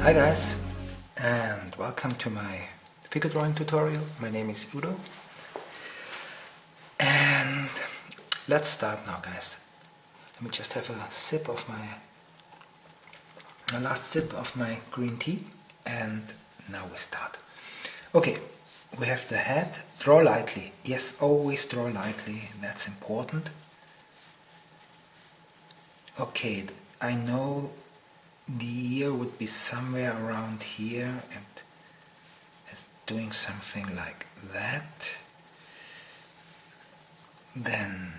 Hi guys, and welcome to my figure drawing tutorial. My name is Udo, and let's start now, guys. Let me just have a sip of my last sip of my green tea, and now we start. Okay, we have the head. Draw lightly. Yes, always draw lightly. That's important. Okay, I know the ear would be somewhere around here and it's doing something like that. Then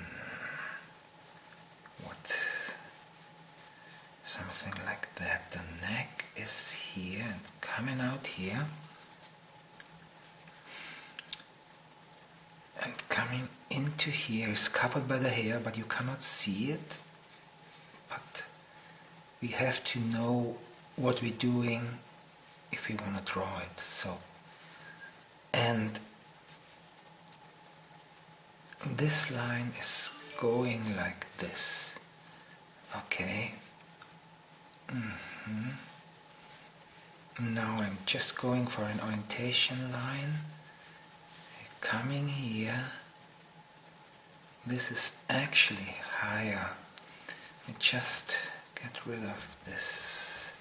what? Something like that. The neck is here and coming out here. And coming into here is covered by the hair, but you cannot see it. But we have to know what we're doing if we want to draw it. So, and this line is going like this. Okay. Now I'm just going for an orientation line. Coming here. This is actually higher. Just get rid of this.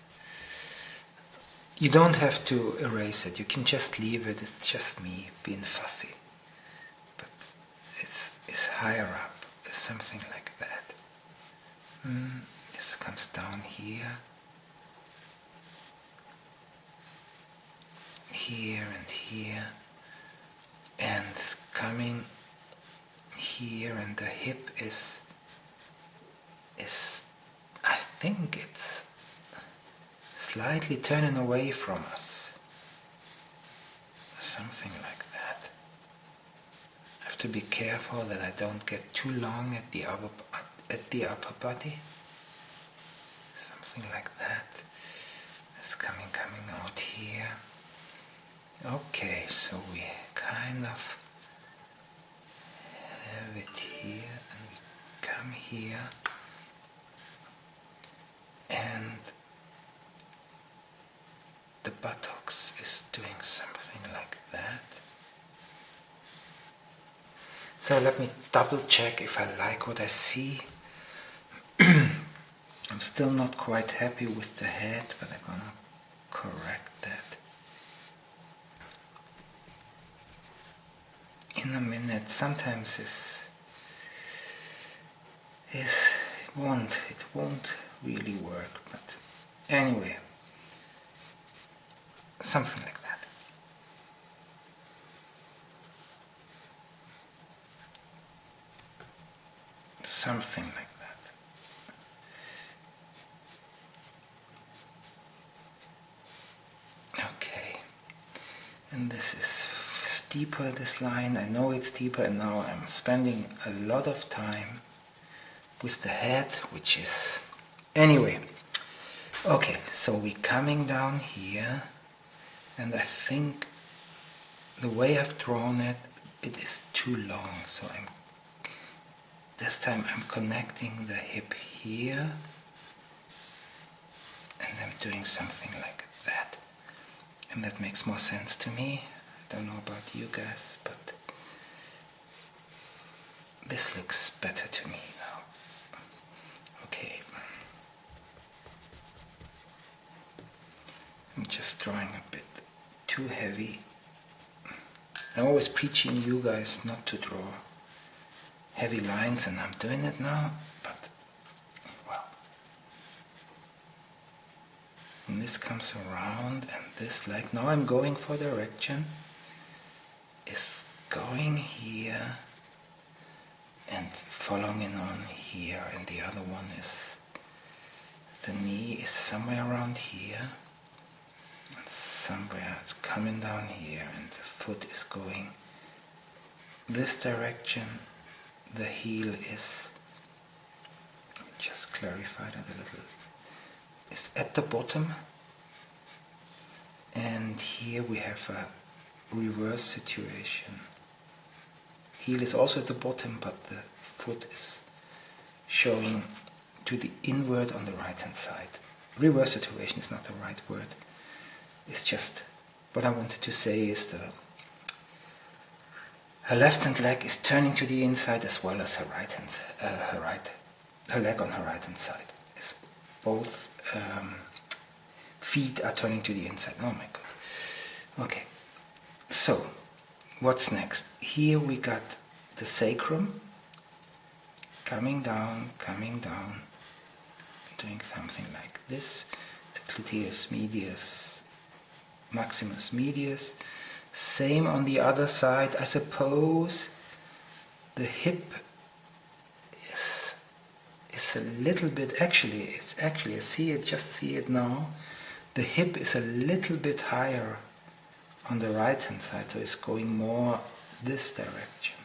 You don't have to erase it. You can just leave it. It's just me being fussy. But it's higher up. It's something like that. This comes down here. Here and here. And coming here, and the hip is I think it's slightly turning away from us. Something like that. I have to be careful that I don't get too long at the upper body. Something like that. It's coming out here. Okay, so we kind of have it here and we come here. And the buttocks is doing something like that. So let me double check if I like what I see. I'm still not quite happy with the head, but I'm gonna correct that in a minute. Sometimes it won't really work, but anyway, something like that. Something like that. Okay, and this is steeper, this line. I know it's deeper, and now I'm spending a lot of time with the head, which is anyway. Okay, so we're coming down here, and I think the way I've drawn it, it is too long. So this time I'm connecting the hip here, and I'm doing something like that, and that makes more sense to me. I don't know about you guys, but this looks better to me now. Okay. I'm just drawing a bit too heavy. I'm always preaching you guys not to draw heavy lines, and I'm doing it now, but well. And this comes around, and this, like now I'm going for direction, is going here and following on here, and the other one is, the knee is somewhere around here. Somewhere it's coming down here, and the foot is going this direction. The heel is, just clarify that a little, is at the bottom, and here we have a reverse situation. Heel is also at the bottom, but the foot is showing to the inward on the right hand side. Reverse situation is not the right word. It's just what I wanted to say is her left hand leg is turning to the inside as well as her right hand, her leg on her right hand side. It's both feet are turning to the inside. Oh my god. Okay. So, what's next? Here we got the sacrum coming down, doing something like this. The gluteus medius, maximus medius. Same on the other side. I suppose the hip is a little bit, I see it now. The hip is a little bit higher on the right hand side, so it's going more this direction.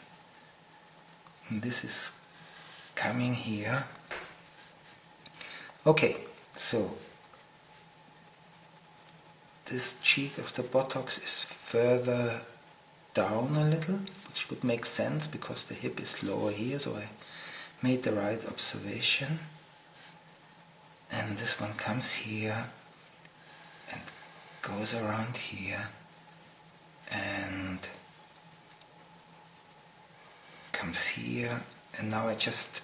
And this is coming here. Okay, so this cheek of the buttocks is further down a little, which would make sense because the hip is lower here, so I made the right observation. And this one comes here and goes around here and comes here, and now I just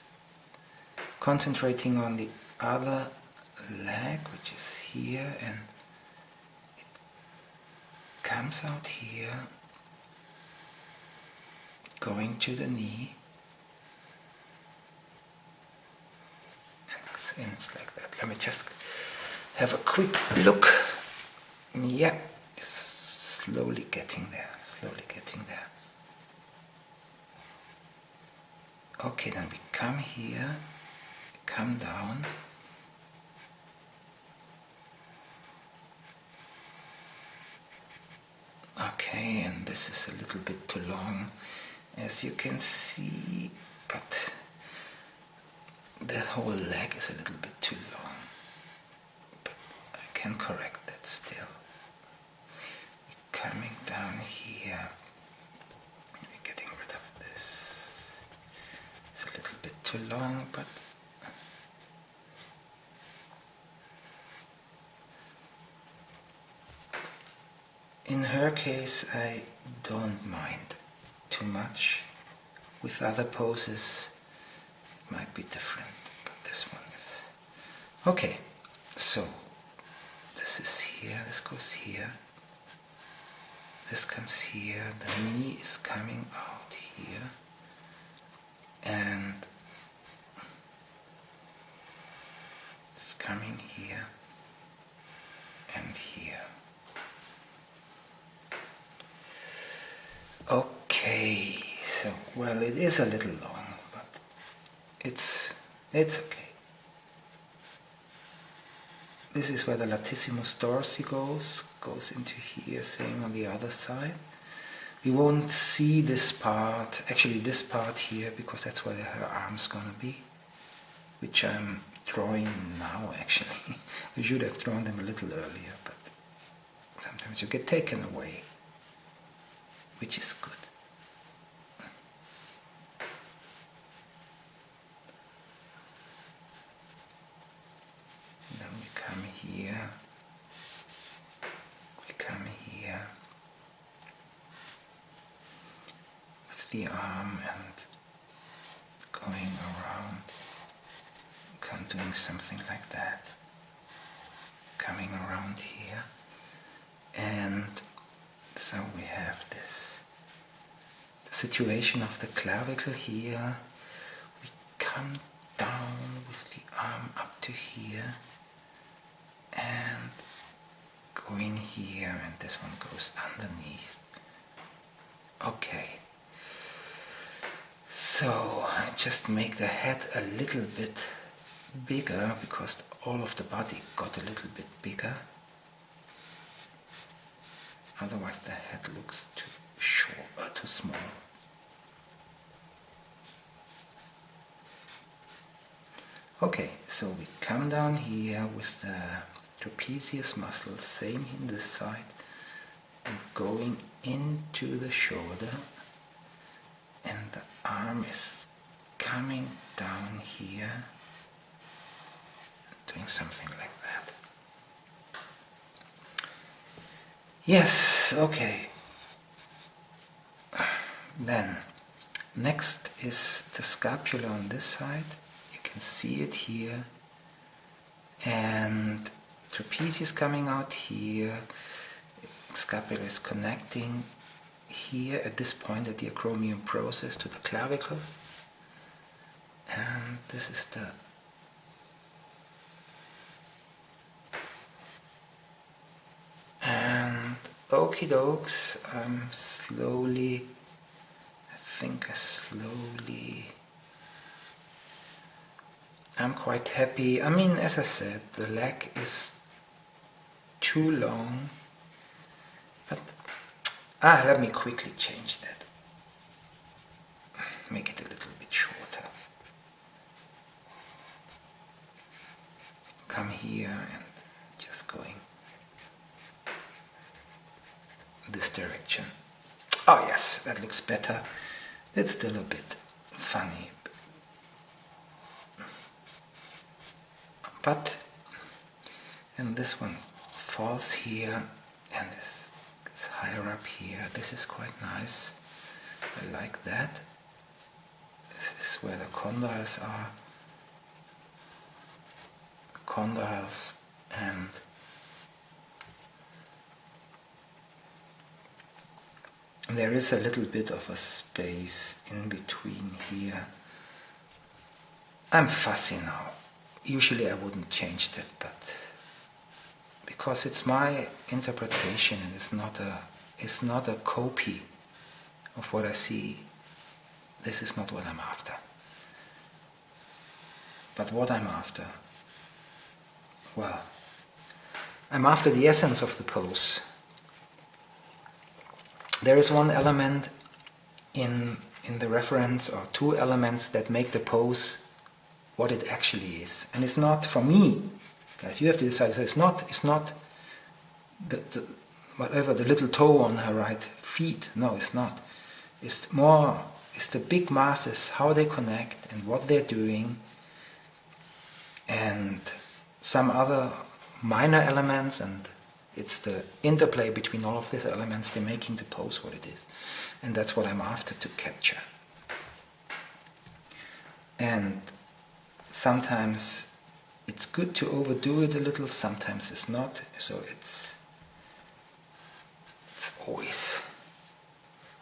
concentrating on the other leg, which is here, and it comes out here, going to the knee, and it's like that. Let me just have a quick look. Yeah, it's slowly getting there. Okay, then we come here, come down. Okay, and this is a little bit too long, as you can see, but the whole leg is a little bit too long. But I can correct that still. We're coming down here. We're getting rid of this. It's a little bit too long, but in her case, I don't mind too much. With other poses, it might be different, but this one is... Okay, so this is here, this goes here, this comes here, the knee is coming out here, and it's coming here and here. Okay, so, well, it is a little long, but it's okay. This is where the latissimus dorsi goes into here, same on the other side. We won't see this part, actually this part here, because that's where her arm's gonna be, which I'm drawing now actually. I should have drawn them a little earlier, but sometimes you get taken away, which is good. Then we come here, with the arm and going around, doing something like that, coming around here, and so we have this. The situation of the clavicle here, we come down with the arm up to here, and going here, and this one goes underneath. Okay. So I just make the head a little bit bigger because all of the body got a little bit bigger. Otherwise the head looks too short or too small. Okay, so we come down here with the trapezius muscle, same in this side, and going into the shoulder, and the arm is coming down here, doing something like that. Yes, okay. Then, next is the scapula on this side. You can see it here. And trapezius coming out here. Scapula is connecting here at this point at the acromion process to the clavicles. And this is the okie dokes, I'm quite happy. I mean, as I said, the leg is too long, but let me quickly change that. Make it a little bit shorter. Come here and just going this direction. Oh yes, that looks better. It's still a bit funny. But, and this one falls here and it's higher up here. This is quite nice. I like that. This is where the condyles are. Condyles, and there is a little bit of a space in between here. I'm fussy now. Usually I wouldn't change that, but because it's my interpretation and it's not a copy of what I see, this is not what I'm after. But what I'm after, well, I'm after the essence of the pose. There is one element in the reference, or two elements that make the pose what it actually is. And it's not, for me, guys, you have to decide, so it's not the whatever, the little toe on her right feet. No, it's not. It's the big masses, how they connect and what they're doing, and some other minor elements, and it's the interplay between all of these elements, they're making the pose what it is. And that's what I'm after to capture. And sometimes it's good to overdo it a little, sometimes it's not. So it's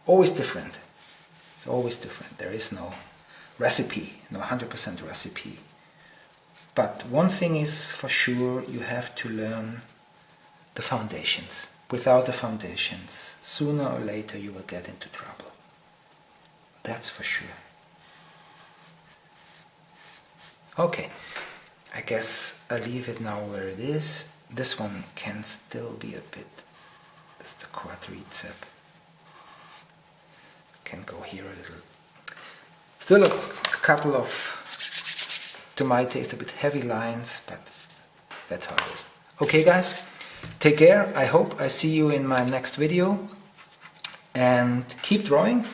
always different. It's always different. There is no recipe, no 100% recipe. But one thing is for sure, you have to learn the foundations. Without the foundations, sooner or later you will get into trouble. That's for sure. Okay, I guess I'll leave it now where it is. This one can still be a bit, that's the quadriceps. Can go here a little. Still a couple of, to my taste, a bit heavy lines, but that's how it is. Okay guys, take care. I hope I see you in my next video, and keep drawing.